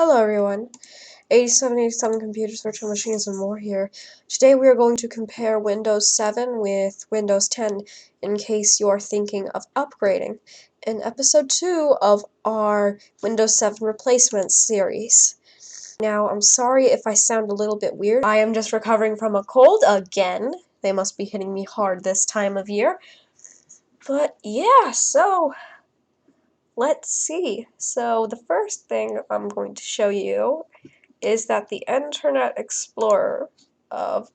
Hello everyone, 8787 Computers, Virtual Machines, and more here. Today we are going to compare Windows 7 with Windows 10 in case you are thinking of upgrading in episode 2 of our Windows 7 replacement series. Now, I'm sorry if I sound a little bit weird. I am just recovering from a cold again. They must be hitting me hard this time of year. But yeah, so let's see. So the first thing I'm going to show you is that the Internet Explorer of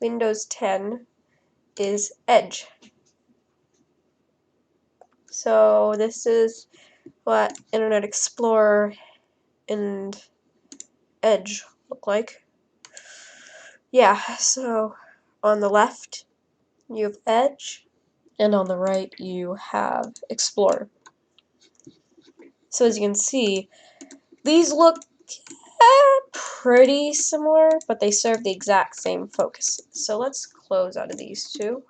Windows 10 is Edge. So this is what Internet Explorer and Edge look like. Yeah, so on the left you have Edge, and on the right you have Explorer. So as you can see, these look pretty similar, but they serve the exact same focus. So let's close out of these two.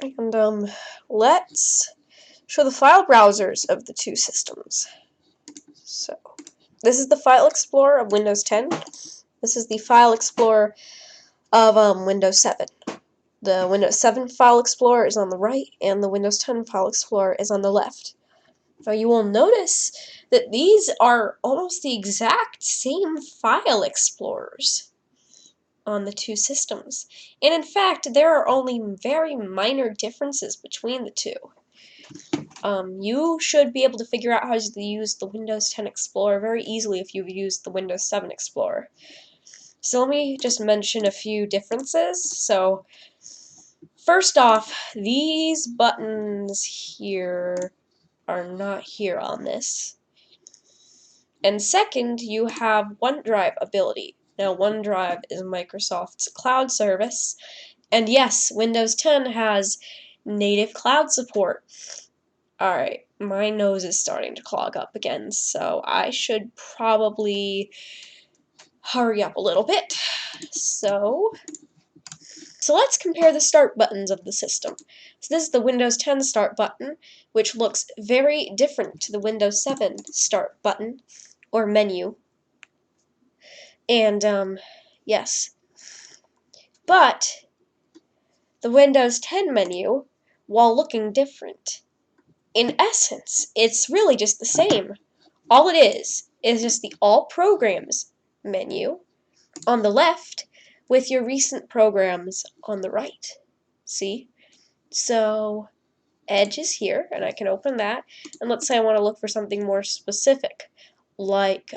And let's show the file browsers of the two systems. So this is the File Explorer of Windows 10. This is the File Explorer of Windows 7. The Windows 7 File Explorer is on the right, and the Windows 10 File Explorer is on the left. Now you will notice that these are almost the exact same file explorers on the two systems. And in fact, there are only very minor differences between the two. You should be able to figure out how to use the Windows 10 Explorer very easily if you've used the Windows 7 Explorer. So let me just mention a few differences. So first off, these buttons here are not here on this. And second, you have OneDrive ability. Now, OneDrive is Microsoft's cloud service, and yes, Windows 10 has native cloud support. Alright, my nose is starting to clog up again, so I should probably hurry up a little bit. So let's compare the start buttons of the system. So this is the Windows 10 start button, which looks very different to the Windows 7 start button, or menu. And, yes. But the Windows 10 menu, while looking different, in essence, it's really just the same. All it is just the All Programs menu on the left with your recent programs on the right. See? So Edge is here, and I can open that. And let's say I want to look for something more specific, like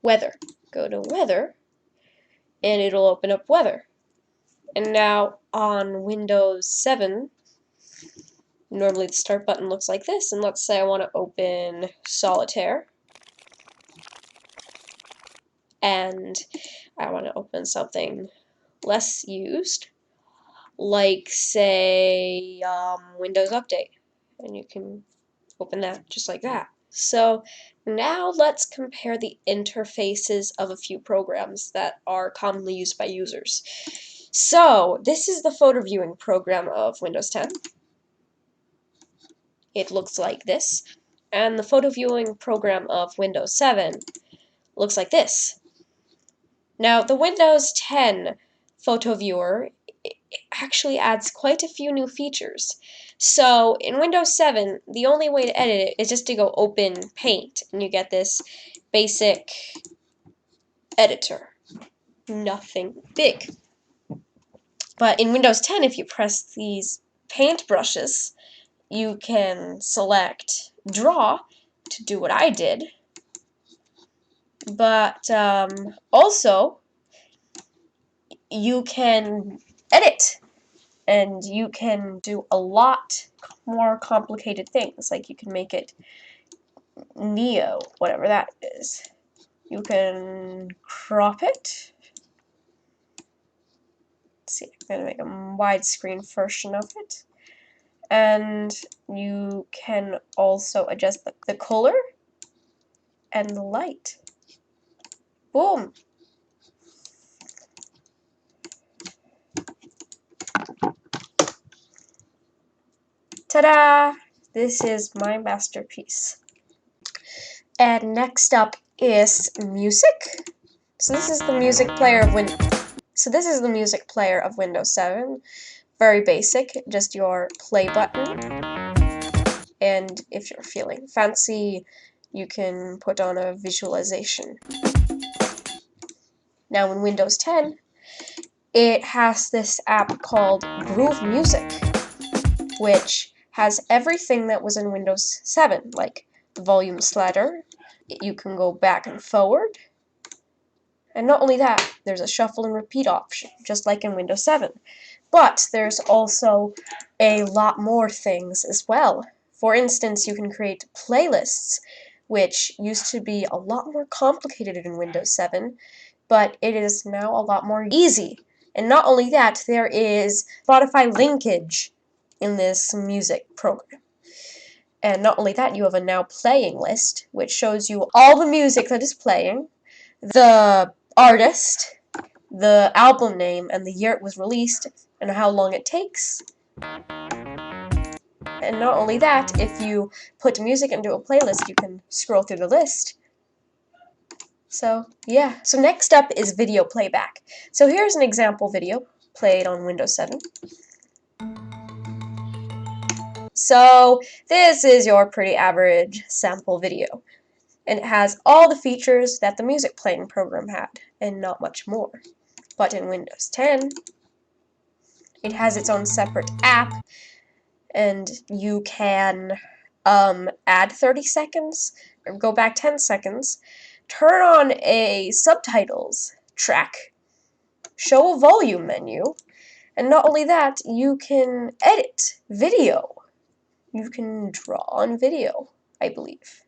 weather. Go to weather, and it'll open up weather. And now on Windows 7, normally the start button looks like this, and let's say I want to open Solitaire, and I want to open something less used, like say Windows Update, and you can open that just like that. So now let's compare the interfaces of a few programs that are commonly used by users. So this is the photo viewing program of Windows 10. It looks like this. And the photo viewing program of Windows 7 looks like this. Now, the Windows 10 photo viewer actually adds quite a few new features. So, in Windows 7, the only way to edit it is just to go open Paint, and you get this basic editor. Nothing big. But in Windows 10, if you press these paint brushes, you can select Draw to do what I did. But also, you can edit, and you can do a lot more complicated things. Like you can make it Neo, whatever that is. You can crop it. Let's see, I'm going to make a widescreen version of it. And you can also adjust the color and the light. Boom! Ta-da! This is my masterpiece. And next up is music. So this is the music player of Windows 7. Very basic, just your play button. And if you're feeling fancy, you can put on a visualization. Now in Windows 10, it has this app called Groove Music, which has everything that was in Windows 7, like the volume slider. You can go back and forward. And not only that, there's a shuffle and repeat option, just like in Windows 7. But there's also a lot more things as well. For instance, you can create playlists, which used to be a lot more complicated in Windows 7, but it is now a lot more easy. And not only that, there is Spotify linkage in this music program. And not only that, you have a now playing list, which shows you all the music that is playing, the artist, the album name, and the year it was released, and how long it takes. And not only that, if you put music into a playlist, you can scroll through the list. So, yeah. So next up is video playback. So here's an example video played on Windows 7. So this is your pretty average sample video. And it has all the features that the music playing program had, and not much more. But in Windows 10, it has its own separate app, and you can add 30 seconds, or go back 10 seconds, turn on a subtitles track, show a volume menu, and not only that, you can edit video. You can draw on video, I believe.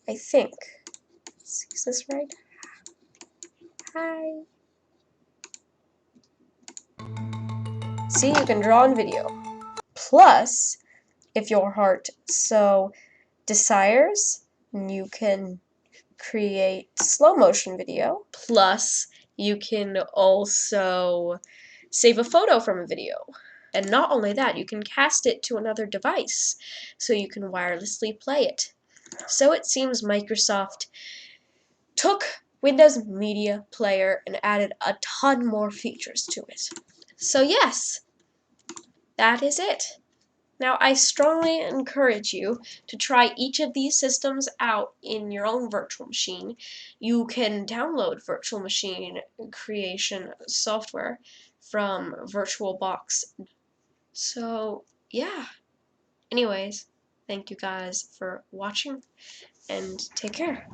I think. Is this right? Hi. See, you can draw on video. Plus, if your heart so desires, you can create slow motion video. Plus, you can also save a photo from a video. And not only that, you can cast it to another device, so you can wirelessly play it. So it seems Microsoft took Windows Media Player and added a ton more features to it. So yes, that is it. Now, I strongly encourage you to try each of these systems out in your own virtual machine. You can download virtual machine creation software from VirtualBox. So, yeah. Anyways, thank you guys for watching, and take care.